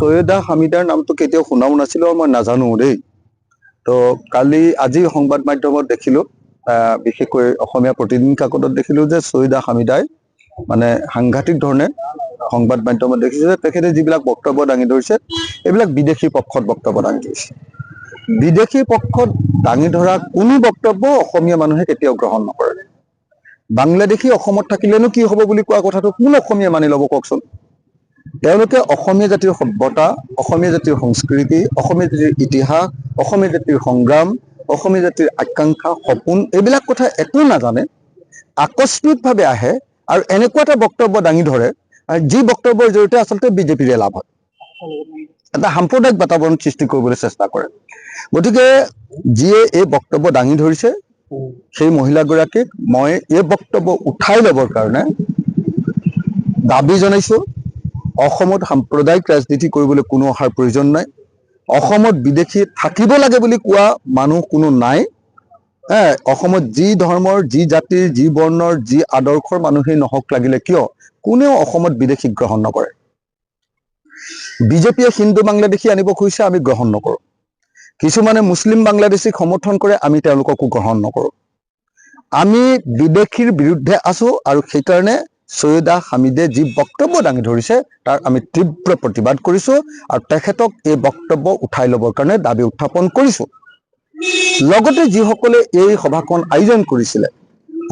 সৈয়দা হামিদাৰ নামটো কেতিয়াও শুনাও নাছিলো, মই নাজানো দেই। তো আজি সংবাদ মাধ্যমত দেখিলো, বিশেষকৈ অসমীয়া প্ৰতিদিন কাকতত দেখিলো যে সৈয়দা হামিদাই মানে সাংঘাতিক ধৰণে সংবাদ মাধ্যমত দেখিছে যে তেখেতে যিবিলাক বক্তব্য দাঙি ধৰিছে এইবিলাক বিদেশী পক্ষত বক্তব্য দাঙি ধৰিছে। বিদেশী পক্ষত দাঙি ধৰা কোনো বক্তব্য অসমীয়া মানুহে কেতিয়াও গ্ৰহণ নকৰে। বাংলাদেশী অসমত থাকিলেনো কি হ'ব বুলি কোৱা কথাটো কোন অসমীয়া মানি ল'ব কওকচোন? তেওঁলোকে অসমীয়া জাতিৰ সভ্যতা, অসমীয়া জাতিৰ সংস্কৃতি, অসমীয়া জাতিৰ ইতিহাস, অসমীয়া জাতিৰ সংগ্ৰাম, অসমীয়া জাতিৰ আকাংক্ষা, সপোন এইবিলাক কথা একো নাজানে, আকস্মিকভাৱে আহে আৰু এনেকুৱা এটা বক্তব্য দাঙি ধৰে যি বক্তব্যৰ জৰিয়তে আচলতে বিজেপিৰে লাভ হয়, এটা সাম্প্ৰদায়িক বাতাবৰণ সৃষ্টি কৰিবলৈ চেষ্টা কৰে। গতিকে যিয়ে এই বক্তব্য দাঙি ধৰিছে সেই মহিলাগৰাকীক মই এই বক্তব্য উঠাই ল'বৰ কাৰণে দাবী জনাইছো। অসমত সাম্প্ৰদায়িক ৰাজনীতি কৰিবলৈ কোনো অহাৰ প্ৰয়োজন নাই। অসমত বিদেশী থাকিব লাগে বুলি কোৱা মানুহ কোনো নাই। অসমত যি ধৰ্মৰ, যি জাতিৰ, যি বৰ্ণৰ, যি আদৰ্শৰ মানুহেই নহওক লাগিলে কিয়, কোনেও অসমত বিদেশী গ্ৰহণ নকৰে। বিজেপিয়ে হিন্দু বাংলাদেশী আনিব খুজিছে, আমি গ্ৰহণ নকৰো। কিছুমানে মুছলিম বাংলাদেশীক সমৰ্থন কৰে, আমি তেওঁলোককো গ্ৰহণ নকৰো। আমি বিদেশীৰ বিৰুদ্ধে আছো আৰু সেইকাৰণে সৈয়দা হামিদে যি বক্তব্য দাঙি ধৰিছে তাৰ আমি তীব্ৰ প্ৰতিবাদ কৰিছো আৰু তেখেতক এই বক্তব্য উঠাই ল'বৰ কাৰণে দাবী উত্থাপন কৰিছো। লগতে যিসকলে এই সভাখন আয়োজন কৰিছিলে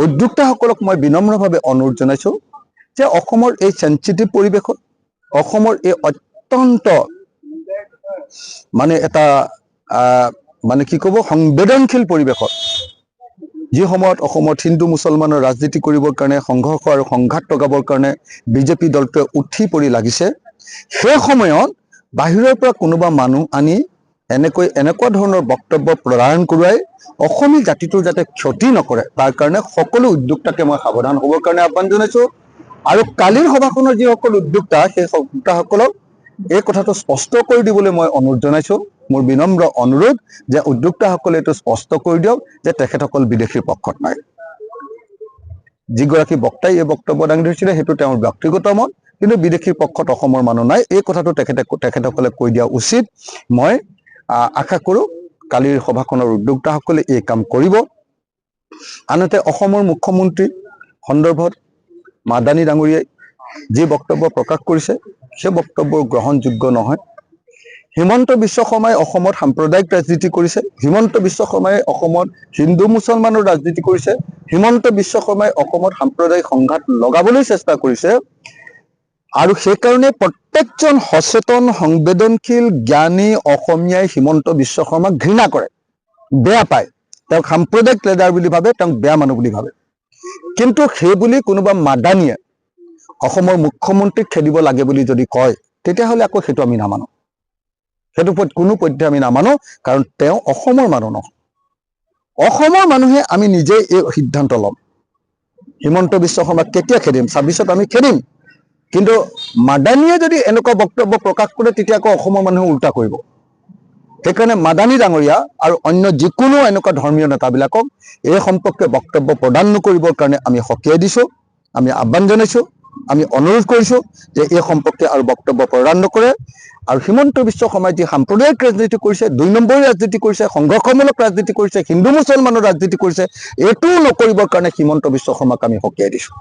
উদ্যোক্তাসকলক মই বিনম্ৰভাৱে অনুৰোধ জনাইছো যে অসমৰ এই সেনচিটিভ পৰিৱেশত, অসমৰ এই অত্যন্ত মানে এটা মানে কি ক'ব সংবেদনশীল পৰিৱেশত, যি সময়ত অসমত হিন্দু মুছলমানৰ ৰাজনীতি কৰিবৰ কাৰণে, সংঘৰ্ষ আৰু সংঘাত লগাবৰ কাৰণে বিজেপি দলটোৱে উঠি পৰি লাগিছে, সেই সময়ত বাহিৰৰ পৰা কোনোবা মানুহ আনি এনেকুৱা ধৰণৰ বক্তব্য প্ৰদান কৰোৱাই অসমীয়া জাতিটোৰ যাতে ক্ষতি নকৰে তাৰ কাৰণে সকলো উদ্যোক্তাকে মই সাৱধান হ'বৰ কাৰণে আহ্বান জনাইছো। আৰু কালিৰ সভাখনৰ যিসকল উদ্যোক্তা সেই উদ্যোক্তাসকলক এই কথাটো স্পষ্ট কৰি দিবলৈ মই অনুৰোধ জনাইছো। মোৰ বিনম্ৰ অনুৰোধ যে উদ্যোক্তাসকলে এইটো স্পষ্ট কৰি দিয়ক যে তেখেতসকল বিদেশীৰ পক্ষত নাই। যিগৰাকী বক্তাই এই বক্তব্য দাঙি ধৰিছিলে সেইটো তেওঁৰ ব্যক্তিগত মত, কিন্তু বিদেশীৰ পক্ষত অসমৰ মানুহ নাই, এই কথাটো তেখেতসকলে কৈ দিয়া উচিত। মই আশা কৰো কালিৰ সভাখনৰ উদ্যোক্তাসকলে এই কাম কৰিব। আনহাতে অসমৰ মুখ্যমন্ত্ৰী সন্দৰ্ভত মাদানী ডাঙৰীয়াই যি বক্তব্য প্ৰকাশ কৰিছে সেই বক্তব্য গ্ৰহণযোগ্য নহয়। হিমন্ত বিশ্ব শৰ্মাই অসমত সাম্প্ৰদায়িক ৰাজনীতি কৰিছে, হিমন্ত বিশ্ব শৰ্মাই অসমত হিন্দু মুছলমানৰ ৰাজনীতি কৰিছে, হিমন্ত বিশ্ব শৰ্মাই অসমত সাম্প্ৰদায়িক সংঘাত লগাবলৈ চেষ্টা কৰিছে আৰু সেইকাৰণে প্ৰত্যেকজন সচেতন সংবেদনশীল জ্ঞানী অসমীয়াই হিমন্ত বিশ্ব শৰ্মাক ঘৃণা কৰে, বেয়া পায়, তেওঁক সাম্প্ৰদায়িক লিডাৰ বুলি ভাবে, তেওঁক বেয়া মানুহ বুলি ভাবে। কিন্তু সেই বুলি কোনোবা মাদানীয়ে অসমৰ মুখ্যমন্ত্ৰীক খেদিব লাগে বুলি যদি কয় তেতিয়াহ'লে আকৌ সেইটো আমি নামানো, সেইটো কোনো পধ্যে আমি নামানো, কাৰণ তেওঁ অসমৰ মানুহ নহয়। অসমৰ মানুহে আমি নিজেই এই সিদ্ধান্ত ল'ম হিমন্ত বিশ্ব শৰ্মাক কেতিয়া খেদিম, 26ত আমি খেদিম। কিন্তু মাদানীয়ে যদি এনেকুৱা বক্তব্য প্ৰকাশ কৰে তেতিয়া আকৌ অসমৰ মানুহে উল্টা কৰিব। সেইকাৰণে মাদানী ডাঙৰীয়া আৰু অন্য যিকোনো এনেকুৱা ধৰ্মীয় নেতাবিলাকক এই সম্পৰ্কে বক্তব্য প্ৰদান নকৰিবৰ কাৰণে আমি সকীয়াই দিছো, আমি আহ্বান জনাইছো, আমি অনুৰোধ কৰিছো যে এই সম্পৰ্কে আৰু বক্তব্য প্ৰদান নকৰে। আৰু হিমন্ত বিশ্ব শৰ্মাই যি সাম্প্ৰদায়িক ৰাজনীতি কৰিছে, 2 নম্বৰী ৰাজনীতি কৰিছে, সংঘৰ্ষমূলক ৰাজনীতি কৰিছে, হিন্দু মুছলমানৰ ৰাজনীতি কৰিছে, এইটোও নকৰিবৰ কাৰণে হিমন্ত বিশ্ব শৰ্মাক আমি সকীয়াই দিছো।